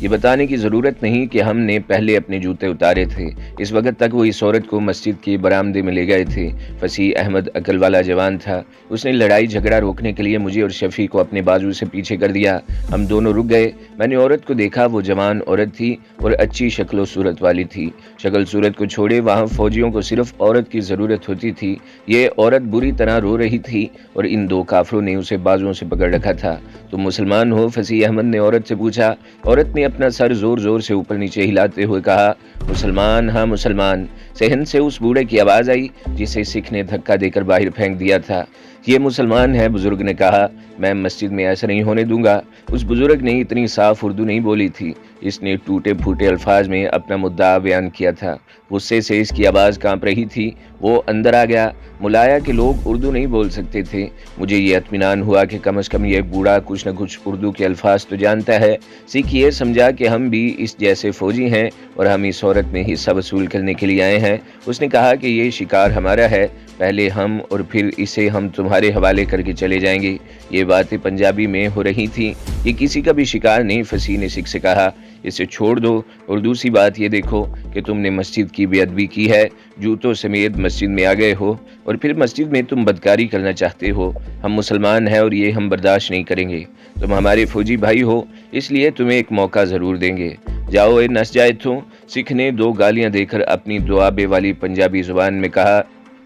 یہ بتانے کی ضرورت نہیں کہ ہم نے پہلے اپنے جوتے اتارے تھے۔ اس وقت تک وہ اس عورت کو مسجد کے برآمدے میں لے گئے تھے۔ فصیح احمد عقل والا جوان تھا۔ اس نے لڑائی جھگڑا روکنے کے لیے مجھے اور شفیع کو اپنے بازو سے پیچھے کر دیا۔ ہم دونوں رک گئے۔ میں نے عورت کو دیکھا، وہ جوان عورت تھی اور اچھی شکل و صورت والی تھی۔ شکل صورت کو چھوڑے، وہاں فوجیوں کو صرف عورت کی ضرورت ہوتی تھی۔ یہ عورت بری طرح رو رہی تھی اور ان دو کافروں نے اسے بازوؤں سے پکڑ رکھا تھا۔ تم مسلمان ہو؟ فصیح احمد نے عورت سے پوچھا۔ عورت نے اپنا سر زور زور سے اوپر نیچے ہلاتے ہوئے کہا، مسلمان، ہاں مسلمان۔ صحن سے اس بوڑھے کی آواز آئی جسے سکھ نے دھکا دے کر باہر پھینک دیا تھا۔ یہ مسلمان ہے، بزرگ نے کہا۔ میں مسجد میں ایسا نہیں ہونے دوں گا۔ اس بزرگ نے اتنی صاف اردو نہیں بولی تھی۔ اس نے ٹوٹے پھوٹے الفاظ میں اپنا مدعا بیان کیا تھا۔ غصے سے اس کی آواز کانپ رہی تھی۔ وہ اندر آ گیا۔ ملایا کہ لوگ اردو نہیں بول سکتے تھے۔ مجھے یہ اطمینان ہوا کہ کم از کم یہ بوڑھا کچھ نہ کچھ اردو کے الفاظ تو جانتا ہے۔ سکھ یہ سمجھا کہ ہم بھی اس جیسے فوجی ہیں اور ہم اس عورت میں حصہ وصول کرنے کے لیے آئے ہیں۔ اس نے کہا کہ یہ شکار ہمارا ہے، پہلے ہم اور پھر اسے ہم تمہارے حوالے کر کے چلے جائیں گے۔ یہ باتیں پنجابی میں ہو رہی تھیں۔ یہ کسی کا بھی شکار نہیں، فصیح نے سکھ سے کہا۔ اسے چھوڑ دو، اور دوسری بات یہ دیکھو کہ تم نے مسجد کی بے ادبی کی ہے، جوتوں سمیت مسجد میں آ گئے ہو اور پھر مسجد میں تم بدکاری کرنا چاہتے ہو۔ ہم مسلمان ہیں اور یہ ہم برداشت نہیں کریں گے۔ تم ہمارے فوجی بھائی ہو، اس لیے تمہیں ایک موقع ضرور دیں گے۔ جاؤ اے نس جائے تو۔ سکھ نے دو گالیاں دے کر اپنی دوابے والی پنجابی زبان میں کہا،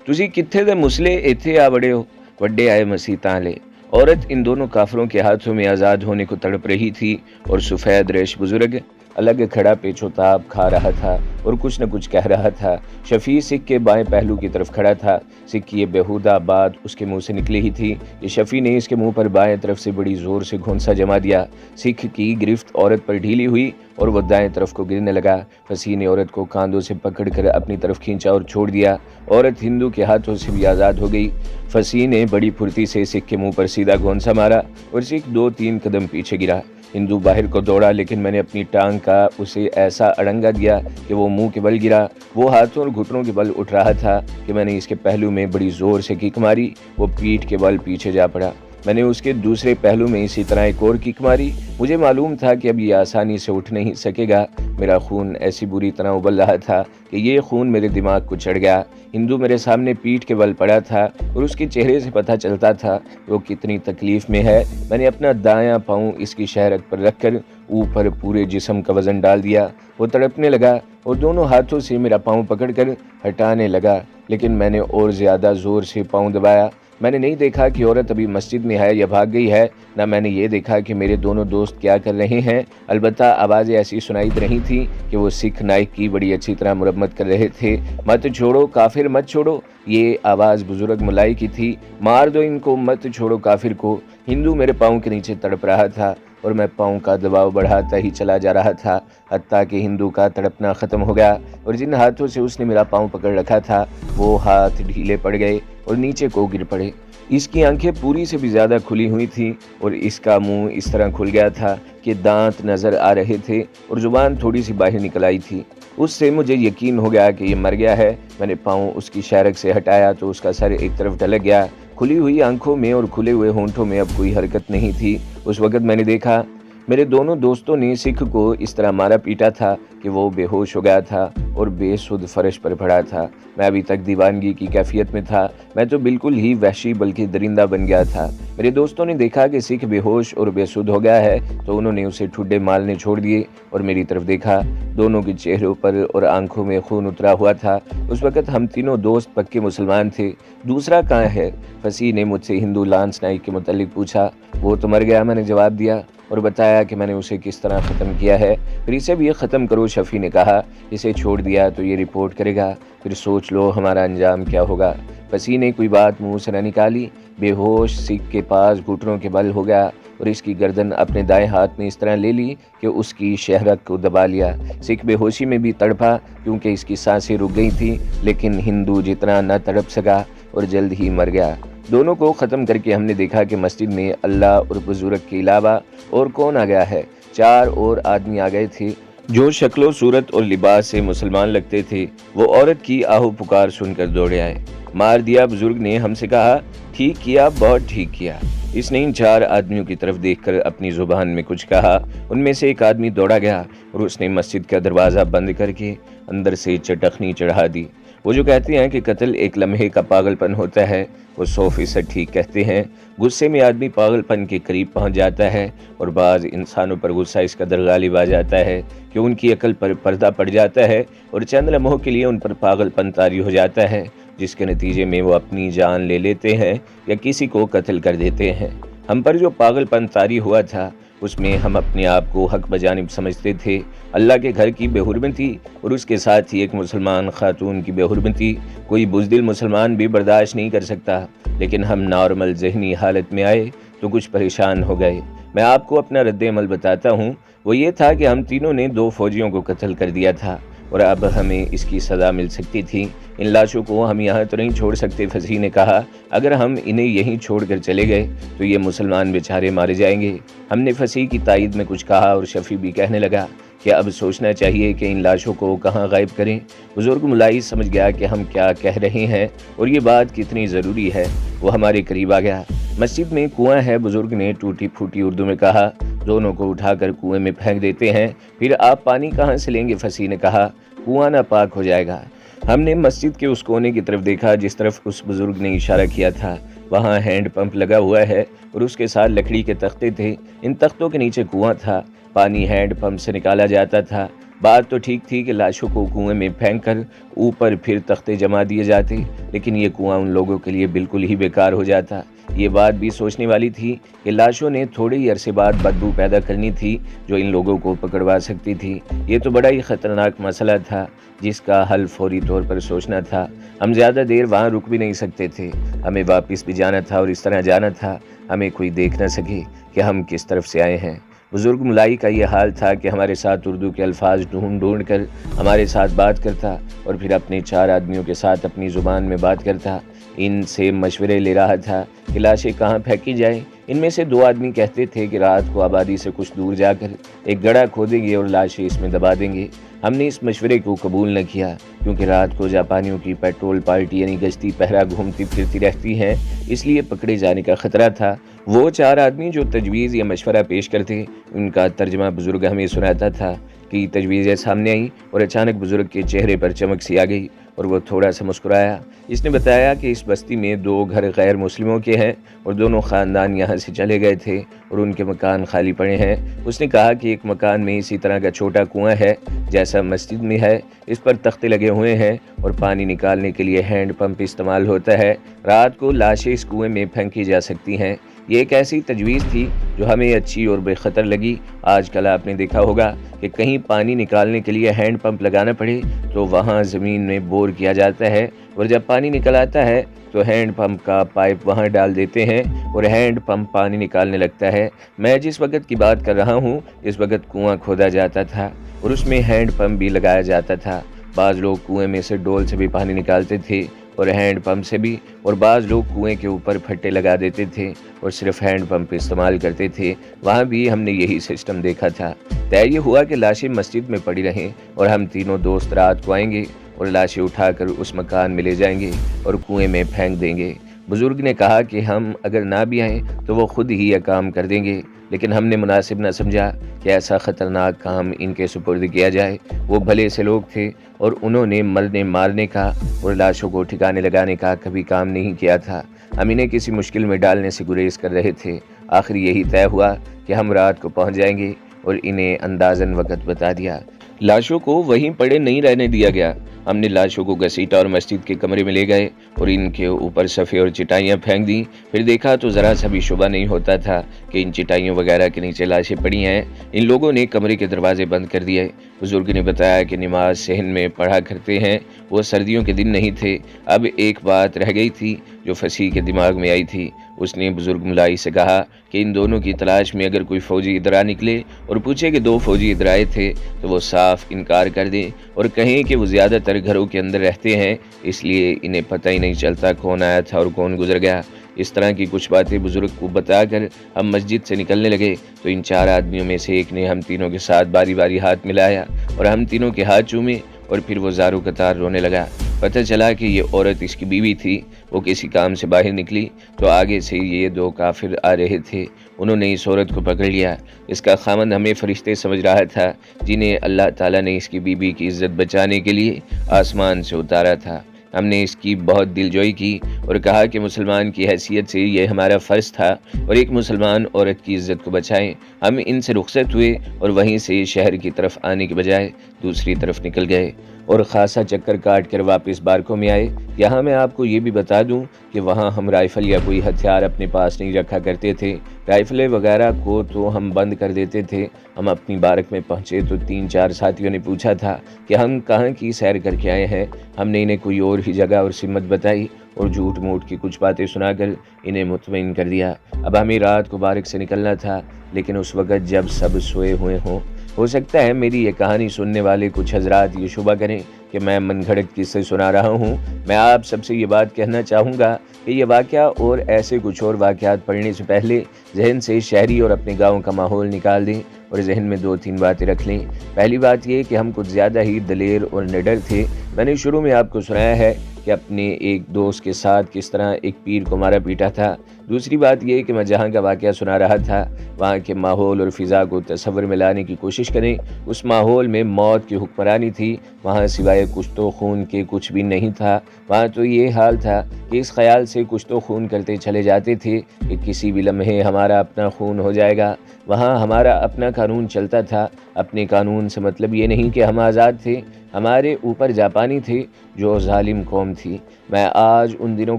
تسی کتھے دے مسلے ایتھے آ بڑے ہو، وڈے آئے مسیتاں لے۔ عورت ان دونوں کافروں کے ہاتھوں میں آزاد ہونے کو تڑپ رہی تھی اور سفید ریش بزرگ الگ کھڑا پیچو تاب کھا رہا تھا اور کچھ نہ کچھ کہہ رہا تھا۔ شفیع سکھ کے بائیں پہلو کی طرف کھڑا تھا۔ سکھ کی یہ بےہودہ بات اس کے منہ سے نکلی ہی تھی کہ شفیع نے اس کے منہ پر بائیں طرف سے بڑی زور سے گھونسا جما دیا۔ سکھ کی گرفت عورت پر ڈھیلی ہوئی اور وہ دائیں طرف کو گرنے لگا۔ فصیح نے عورت کو کاندھوں سے پکڑ کر اپنی طرف کھینچا اور چھوڑ دیا۔ عورت ہندو کے ہاتھوں سے بھی آزاد ہو گئی۔ فصیح نے بڑی پھرتی سے سکھ کے منہ پر سیدھا گھونسا مارا اور سکھ 2-3 قدم پیچھے گرا۔ ہندو باہر کو دوڑا، لیکن میں نے اپنی ٹانگ کا اسے ایسا اڑنگا دیا کہ وہ منہ کے بل گرا۔ وہ ہاتھوں اور گھٹنوں کے بل اٹھ رہا تھا کہ میں نے اس کے پہلو میں بڑی زور سے کک ماری۔ وہ پیٹھ کے بل پیچھے جا پڑا۔ میں نے اس کے دوسرے پہلو میں اسی طرح ایک اور کک ماری۔ مجھے معلوم تھا کہ اب یہ آسانی سے اٹھ نہیں سکے گا۔ میرا خون ایسی بری طرح ابل رہا تھا کہ یہ خون میرے دماغ کو چڑھ گیا۔ ہندو میرے سامنے پیٹھ کے بل پڑا تھا اور اس کے چہرے سے پتہ چلتا تھا وہ کتنی تکلیف میں ہے۔ میں نے اپنا دایاں پاؤں اس کی شہرک پر رکھ کر اوپر پورے جسم کا وزن ڈال دیا۔ وہ تڑپنے لگا اور دونوں ہاتھوں سے میرا پاؤں پکڑ کر ہٹانے لگا، لیکن میں نے اور زیادہ زور سے پاؤں دبایا۔ میں نے نہیں دیکھا کہ عورت ابھی مسجد میں ہے یا بھاگ گئی ہے، نہ میں نے یہ دیکھا کہ میرے دونوں دوست کیا کر رہے ہیں۔ البتہ آوازیں ایسی سنائی دے رہی تھیں کہ وہ سکھ نائک کی بڑی اچھی طرح مرمت کر رہے تھے۔ مت چھوڑو کافر، مت چھوڑو۔ یہ آواز بزرگ ملائی کی تھی۔ مار دو ان کو، مت چھوڑو کافر کو۔ ہندو میرے پاؤں کے نیچے تڑپ رہا تھا اور میں پاؤں کا دباؤ بڑھاتا ہی چلا جا رہا تھا، حتیٰ کہ ہندو کا تڑپنا ختم ہو گیا اور جن ہاتھوں سے اس نے میرا پاؤں پکڑ رکھا تھا وہ ہاتھ ڈھیلے پڑ گئے اور نیچے کو گر پڑے۔ اس کی آنکھیں پوری سے بھی زیادہ کھلی ہوئی تھیں اور اس کا منہ اس طرح کھل گیا تھا کہ دانت نظر آ رہے تھے اور زبان تھوڑی سی باہر نکل آئی تھی۔ اس سے مجھے یقین ہو گیا کہ یہ مر گیا ہے۔ میں نے پاؤں اس کی شہرک سے ہٹایا تو اس کا سر ایک طرف ڈھلک گیا۔ کھلی ہوئی آنکھوں میں اور کھلے ہوئے ہونٹوں میں اب کوئی حرکت نہیں تھی۔ اس وقت میں نے دیکھا میرے دونوں دوستوں نے سکھ کو اس طرح مارا پیٹا تھا کہ وہ بے ہوش ہو گیا تھا اور بے سدھ فرش پر پڑا تھا۔ میں ابھی تک دیوانگی کی کیفیت میں تھا۔ میں تو بالکل ہی وحشی بلکہ درندہ بن گیا تھا۔ میرے دوستوں نے دیکھا کہ سکھ بے ہوش اور بے سدھ ہو گیا ہے تو انہوں نے اسے ٹھڈے مالنے چھوڑ دیے اور میری طرف دیکھا۔ دونوں کے چہروں پر اور آنکھوں میں خون اترا ہوا تھا۔ اس وقت ہم تینوں دوست پکے مسلمان تھے۔ دوسرا کہاں ہے؟ فصیح نے مجھ سے ہندو لانس نائک کے متعلق پوچھا۔ وہ تو مر گیا، میں نے جواب دیا اور بتایا کہ میں نے اسے کس طرح ختم کیا ہے۔ پھر اسے بھی ختم کرو، شفیع نے کہا۔ اسے چھوڑ دیا تو یہ رپورٹ کرے گا، پھر سوچ لو ہمارا انجام کیا ہوگا۔ فصیح نے کوئی بات منہ سے نہ نکالی۔ بے ہوش سکھ کے پاس گھٹنوں کے بل ہو گیا اور اس کی گردن اپنے دائیں ہاتھ میں اس طرح لے لی کہ اس کی شہرک کو دبا لیا۔ سکھ بے ہوشی میں بھی تڑپا کیونکہ اس کی سانسیں رک گئی تھیں، لیکن ہندو جتنا نہ تڑپ سکا اور جلد ہی مر گیا۔ دونوں کو ختم کر کے ہم نے دیکھا کہ مسجد میں اللہ اور بزرگ کے علاوہ اور کون آ گیا ہے۔ 4 اور آدمی آ گئے تھے جو شکل و صورت اور لباس سے مسلمان لگتے تھے۔ وہ عورت کی آہو پکار سن کر دوڑے آئے۔ مار دیا، بزرگ نے ہم سے کہا۔ ٹھیک کیا، بہت ٹھیک کیا۔ اس نے ان 4 آدمیوں کی طرف دیکھ کر اپنی زبان میں کچھ کہا۔ ان میں سے ایک آدمی دوڑا گیا اور اس نے مسجد کا دروازہ بند کر کے اندر سے چٹخنی چڑھا دی۔ وہ جو کہتے ہیں کہ قتل ایک لمحے کا پاگل پن ہوتا ہے، وہ 100% ٹھیک کہتے ہیں۔ غصے میں آدمی پاگل پن کے قریب پہنچ جاتا ہے، اور بعض انسانوں پر غصہ اس قدر غالب آ جاتا ہے کہ ان کی عقل پر پردہ پڑ جاتا ہے اور چند لمحوں کے لیے ان پر پاگل پن طاری ہو جاتا ہے، جس کے نتیجے میں وہ اپنی جان لے لیتے ہیں یا کسی کو قتل کر دیتے ہیں۔ ہم پر جو پاگل پن طاری ہوا تھا، اس میں ہم اپنے آپ کو حق بجانب سمجھتے تھے، اللہ کے گھر کی بے حرمتی اور اس کے ساتھ ہی ایک مسلمان خاتون کی بے حرمتی کوئی بزدل مسلمان بھی برداشت نہیں کر سکتا۔ لیکن ہم نارمل ذہنی حالت میں آئے تو کچھ پریشان ہو گئے۔ میں آپ کو اپنا رد عمل بتاتا ہوں۔ وہ یہ تھا کہ ہم تینوں نے 2 فوجیوں کو قتل کر دیا تھا اور اب ہمیں اس کی سزا مل سکتی تھی۔ ان لاشوں کو ہم یہاں تو نہیں چھوڑ سکتے، فصیح نے کہا۔ اگر ہم انہیں یہیں چھوڑ کر چلے گئے تو یہ مسلمان بیچارے مارے جائیں گے۔ ہم نے فصیح کی تائید میں کچھ کہا اور شفیع بھی کہنے لگا کہ اب سوچنا چاہیے کہ ان لاشوں کو کہاں غائب کریں۔ بزرگ ملائی سمجھ گیا کہ ہم کیا کہہ رہے ہیں اور یہ بات کتنی ضروری ہے۔ وہ ہمارے قریب آ گیا۔ مسجد میں کنواں ہے، بزرگ نے ٹوٹی پھوٹی اردو میں کہا۔ دونوں کو اٹھا کر کنویں میں پھینک دیتے ہیں، پھر آپ پانی کہاں سے لیں گے؟ فصیح نے کہا۔ کنواں ناپاک ہو جائے گا۔ ہم نے مسجد کے اس کونے کی طرف دیکھا جس طرف اس بزرگ نے اشارہ کیا تھا۔ وہاں ہینڈ پمپ لگا ہوا ہے اور اس کے ساتھ لکڑی کے تختے تھے۔ ان تختوں کے نیچے کنواں تھا، پانی ہینڈ پمپ سے نکالا جاتا تھا۔ بات تو ٹھیک تھی کہ لاشوں کو کنویں میں پھینک کر اوپر پھر تختے جما دیے جاتے، لیکن یہ کنواں ان لوگوں کے لیے بالکل ہی بیکار ہو جاتا۔ یہ بات بھی سوچنے والی تھی کہ لاشوں نے تھوڑے ہی عرصے بعد بدبو پیدا کرنی تھی جو ان لوگوں کو پکڑوا سکتی تھی۔ یہ تو بڑا ہی خطرناک مسئلہ تھا جس کا حل فوری طور پر سوچنا تھا۔ ہم زیادہ دیر وہاں رک بھی نہیں سکتے تھے، ہمیں واپس بھی جانا تھا اور اس طرح جانا تھا ہمیں کوئی دیکھ نہ سکے کہ ہم کس طرف سے آئے ہیں۔ بزرگ ملائی کا یہ حال تھا کہ ہمارے ساتھ اردو کے الفاظ ڈھونڈ کر ہمارے ساتھ بات کرتا اور پھر اپنے 4 آدمیوں کے ساتھ اپنی زبان میں بات کرتا۔ ان سے مشورے لے رہا تھا کہ لاشیں کہاں پھینکی جائیں۔ ان میں سے 2 آدمی کہتے تھے کہ رات کو آبادی سے کچھ دور جا کر ایک گڑھا کھودیں گے اور لاشیں اس میں دبا دیں گے۔ ہم نے اس مشورے کو قبول نہ کیا کیونکہ رات کو جاپانیوں کی پیٹرول پارٹی یعنی گشتی پہرا گھومتی پھرتی رہتی ہیں، اس لیے پکڑے جانے کا خطرہ تھا۔ وہ 4 آدمی جو تجویز یا مشورہ پیش کرتے، ان کا ترجمہ بزرگ ہمیں سناتا تھا کہ تجویزیں سامنے آئیں اور اچانک بزرگ کے چہرے پر چمک سی آ گئی اور وہ تھوڑا سا مسکرایا۔ اس نے بتایا کہ اس بستی میں 2 گھر غیر مسلموں کے ہیں اور دونوں خاندان یہاں سے چلے گئے تھے اور ان کے مکان خالی پڑے ہیں۔ اس نے کہا کہ ایک مکان میں اسی طرح کا چھوٹا کنواں ہے جیسا مسجد میں ہے، اس پر تختے لگے ہوئے ہیں اور پانی نکالنے کے لیے ہینڈ پمپ استعمال ہوتا ہے۔ رات کو لاشیں اس کنویں میں پھینکی جا سکتی ہیں۔ یہ ایک ایسی تجویز تھی جو ہمیں اچھی اور بے خطر لگی۔ آج کل آپ نے دیکھا ہوگا کہ کہیں پانی نکالنے کے لیے ہینڈ پمپ لگانا پڑے تو وہاں زمین میں بور کیا جاتا ہے اور جب پانی نکل آتا ہے تو ہینڈ پمپ کا پائپ وہاں ڈال دیتے ہیں اور ہینڈ پمپ پانی نکالنے لگتا ہے۔ میں جس وقت کی بات کر رہا ہوں اس وقت کنواں کھودا جاتا تھا اور اس میں ہینڈ پمپ بھی لگایا جاتا تھا۔ بعض لوگ کنویں میں سے ڈول سے بھی پانی نکالتے تھے اور ہینڈ پمپ سے بھی، اور بعض لوگ کنویں کے اوپر پھٹے لگا دیتے تھے اور صرف ہینڈ پمپ استعمال کرتے تھے۔ وہاں بھی ہم نے یہی سسٹم دیکھا تھا۔ طے یہ ہوا کہ لاشیں مسجد میں پڑی رہیں اور ہم تینوں دوست رات کو آئیں گے اور لاشیں اٹھا کر اس مکان میں لے جائیں گے اور کنویں میں پھینک دیں گے۔ بزرگ نے کہا کہ ہم اگر نہ بھی آئیں تو وہ خود ہی یہ کام کر دیں گے، لیکن ہم نے مناسب نہ سمجھا کہ ایسا خطرناک کام ان کے سپرد کیا جائے۔ وہ بھلے سے لوگ تھے اور انہوں نے مرنے مارنے کا اور لاشوں کو ٹھکانے لگانے کا کبھی کام نہیں کیا تھا۔ ہم انہیں کسی مشکل میں ڈالنے سے گریز کر رہے تھے۔ آخر یہی طے ہوا کہ ہم رات کو پہنچ جائیں گے اور انہیں اندازاً وقت بتا دیا۔ لاشوں کو وہیں پڑے نہیں رہنے دیا گیا۔ ہم نے لاشوں کو گھسیٹا اور مسجد کے کمرے میں لے گئے اور ان کے اوپر صفے اور چٹائیاں پھینک دیں۔ پھر دیکھا تو ذرا سا بھی شبہ نہیں ہوتا تھا کہ ان چٹائیوں وغیرہ کے نیچے لاشیں پڑی ہیں۔ ان لوگوں نے کمرے کے دروازے بند کر دیے۔ بزرگ نے بتایا کہ نماز صحن میں پڑھا کرتے ہیں، وہ سردیوں کے دن نہیں تھے۔ اب ایک بات رہ گئی تھی جو فصیح کے دماغ میں آئی تھی۔ اس نے بزرگ ملائی سے کہا کہ ان دونوں کی تلاش میں اگر کوئی فوجی ادھر آ نکلے اور پوچھے کہ 2 فوجی ادھر آئے تھے تو وہ صاف انکار کر دیں اور کہیں کہ وہ زیادہ تر گھروں کے اندر رہتے ہیں، اس لیے انہیں پتہ ہی نہیں چلتا کون آیا تھا اور کون گزر گیا۔ اس طرح کی کچھ باتیں بزرگ کو بتا کر ہم مسجد سے نکلنے لگے تو ان 4 آدمیوں میں سے ایک نے ہم تینوں کے ساتھ باری باری ہاتھ ملایا اور ہم تینوں کے ہاتھ چومے اور پھر وہ زارو قطار رونے لگا۔ پتہ چلا کہ یہ عورت اس کی بیوی تھی۔ وہ کسی کام سے باہر نکلی تو آگے سے یہ دو کافر آ رہے تھے۔ انہوں نے اس عورت کو پکڑ لیا۔ اس کا خاوند ہمیں فرشتے سمجھ رہا تھا، جنہیں اللہ تعالیٰ نے اس کی بیوی کی عزت بچانے کے لیے آسمان سے اتارا تھا۔ ہم نے اس کی بہت دلجوئی کی اور کہا کہ مسلمان کی حیثیت سے یہ ہمارا فرض تھا اور ایک مسلمان عورت کی عزت کو بچائیں۔ ہم ان سے رخصت ہوئے اور وہیں سے شہر کی طرف آنے کے بجائے دوسری طرف نکل گئے اور خاصا چکر کاٹ کر واپس بارکوں میں آئے۔ یہاں میں آپ کو یہ بھی بتا دوں کہ وہاں ہم رائفل یا کوئی ہتھیار اپنے پاس نہیں رکھا کرتے تھے۔ رائفلیں وغیرہ کو تو ہم بند کر دیتے تھے۔ ہم اپنی بارک میں پہنچے تو 3-4 ساتھیوں نے پوچھا تھا کہ ہم کہاں کی سیر کر کے آئے ہیں۔ ہم نے انہیں کوئی اور ہی جگہ اور سمت بتائی اور جھوٹ موٹ کی کچھ باتیں سنا کر انہیں مطمئن کر دیا۔ اب ہمیں رات کو بارک سے نکلنا تھا، لیکن اس وقت جب سب سوئے ہوئے ہوں۔ ہو سکتا ہے میری یہ کہانی سننے والے کچھ حضرات یہ شبہ کریں کہ میں من گھڑت قصے سنا رہا ہوں۔ میں آپ سب سے یہ بات کہنا چاہوں گا کہ یہ واقعہ اور ایسے کچھ اور واقعات پڑھنے سے پہلے ذہن سے شہری اور اپنے گاؤں کا ماحول نکال دیں اور ذہن میں 2-3 باتیں رکھ لیں۔ پہلی بات یہ کہ ہم کچھ زیادہ ہی دلیر اور نڈر تھے۔ میں نے شروع میں آپ کو سنایا ہے کہ اپنے ایک دوست کے ساتھ کس طرح ایک پیر کو مارا پیٹا تھا۔ دوسری بات یہ کہ میں جہاں کا واقعہ سنا رہا تھا وہاں کے ماحول اور فضا کو تصور میں لانے کی کوشش کریں۔ اس ماحول میں موت کی حکمرانی تھی، وہاں سوائے کچھ تو خون کے کچھ بھی نہیں تھا۔ وہاں تو یہ حال تھا کہ اس خیال سے کچھ تو خون کرتے چلے جاتے تھے کہ کسی بھی لمحے ہمارا اپنا خون ہو جائے گا۔ وہاں ہمارا اپنا قانون چلتا تھا۔ اپنے قانون سے مطلب یہ نہیں کہ ہم آزاد تھے، ہمارے اوپر جاپانی تھے جو ظالم قوم تھی۔ میں آج ان دنوں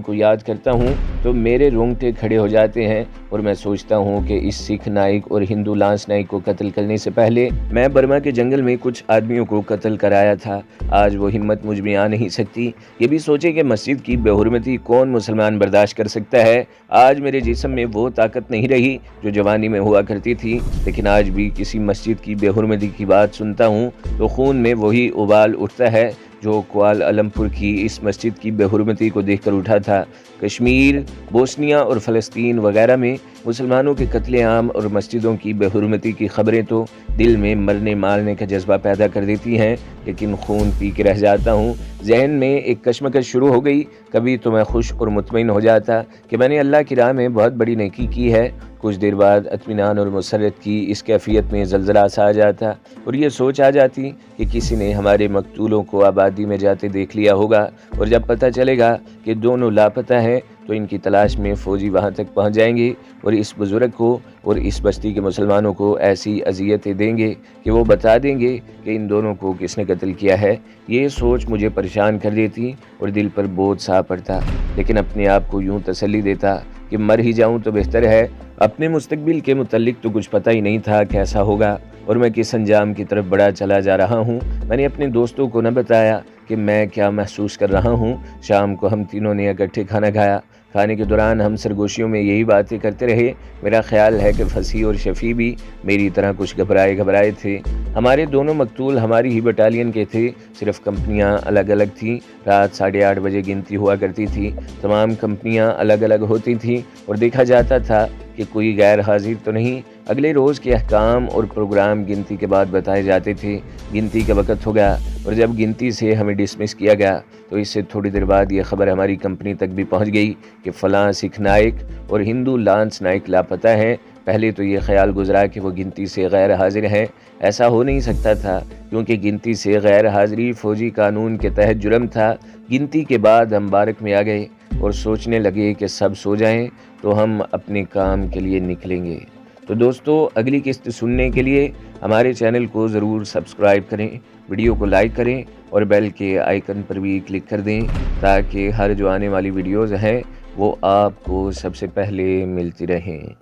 کو یاد کرتا ہوں تو میرے رونگٹے کھڑے ہو جاتے ہیں اور میں سوچتا ہوں کہ اس سکھ نائک اور ہندو لانس نائک کو قتل کرنے سے پہلے میں برما کے جنگل میں کچھ آدمیوں کو قتل کرایا تھا۔ آج وہ ہمت مجھ میں آ نہیں سکتی۔ یہ بھی سوچے کہ مسجد کی بے حرمتی کون مسلمان برداشت کر سکتا ہے۔ آج میرے جسم میں وہ طاقت نہیں رہی جو جوانی میں ہوا کرتی تھی، لیکن آج بھی کسی مسجد کی بے حرمتی کی بات سنتا ہوں تو خون میں وہی ابال اٹھتا ہے جو کوالالمپور کی اس مسجد کی بے حرمتی کو دیکھ کر اٹھا تھا۔ کشمیر، بوسنیا اور فلسطین وغیرہ میں مسلمانوں کے قتل عام اور مسجدوں کی بے حرمتی کی خبریں تو دل میں مرنے مارنے کا جذبہ پیدا کر دیتی ہیں، لیکن خون پی کے رہ جاتا ہوں۔ ذہن میں ایک کشمکش شروع ہو گئی۔ کبھی تو میں خوش اور مطمئن ہو جاتا کہ میں نے اللہ کی راہ میں بہت بڑی نیکی کی ہے۔ کچھ دیر بعد اطمینان اور مسرت کی اس کیفیت میں زلزلہ سا آ جاتا اور یہ سوچ آ جاتی کہ کسی نے ہمارے مقتولوں کو آبادی میں جاتے دیکھ لیا ہوگا، اور جب پتہ چلے گا کہ دونوں لاپتہ ہیں تو ان کی تلاش میں فوجی وہاں تک پہنچ جائیں گے اور اس بزرگ کو اور اس بستی کے مسلمانوں کو ایسی اذیتیں دیں گے کہ وہ بتا دیں گے کہ ان دونوں کو کس نے قتل کیا ہے۔ یہ سوچ مجھے پریشان کر دیتی اور دل پر بوجھ سا پڑتا، لیکن اپنے آپ کو یوں تسلی دیتا کہ مر ہی جاؤں تو بہتر ہے۔ اپنے مستقبل کے متعلق تو کچھ پتہ ہی نہیں تھا کیسا ہوگا اور میں کس انجام کی طرف بڑھا چلا جا رہا ہوں۔ میں نے اپنے دوستوں کو نہ بتایا کہ میں کیا محسوس کر رہا ہوں۔ شام کو ہم تینوں نے اکٹھے کھانا کھایا۔ کھانے کے دوران ہم سرگوشیوں میں یہی باتیں کرتے رہے۔ میرا خیال ہے کہ فصیح اور شفیع بھی میری طرح کچھ گھبرائے تھے۔ ہمارے دونوں مقتول ہماری ہی بٹالین کے تھے، صرف کمپنیاں الگ الگ تھیں۔ رات 8:30 بجے گنتی ہوا کرتی تھی۔ تمام کمپنیاں الگ الگ ہوتی تھیں اور دیکھا جاتا تھا کہ کوئی غیر حاضر تو نہیں۔ اگلے روز کے احکام اور پروگرام گنتی کے بعد بتائے جاتے تھے۔ گنتی کا وقت ہو گیا اور جب گنتی سے ہمیں ڈسمس کیا گیا تو اس سے تھوڑی دیر بعد یہ خبر ہماری کمپنی تک بھی پہنچ گئی کہ فلاں سکھ نائک اور ہندو لانس نائک لاپتہ ہیں۔ پہلے تو یہ خیال گزرا کہ وہ گنتی سے غیر حاضر ہیں۔ ایسا ہو نہیں سکتا تھا کیونکہ گنتی سے غیر حاضری فوجی قانون کے تحت جرم تھا۔ گنتی کے بعد ہم بارک میں آ گئے اور سوچنے لگے کہ سب سو جائیں تو ہم اپنے کام کے لیے نکلیں گے۔ تو دوستو، اگلی قسط سننے کے لیے ہمارے چینل کو ضرور سبسکرائب کریں، ویڈیو کو لائک کریں اور بیل کے آئیکن پر بھی کلک کر دیں تاکہ ہر جو آنے والی ویڈیوز ہیں وہ آپ کو سب سے پہلے ملتی رہیں۔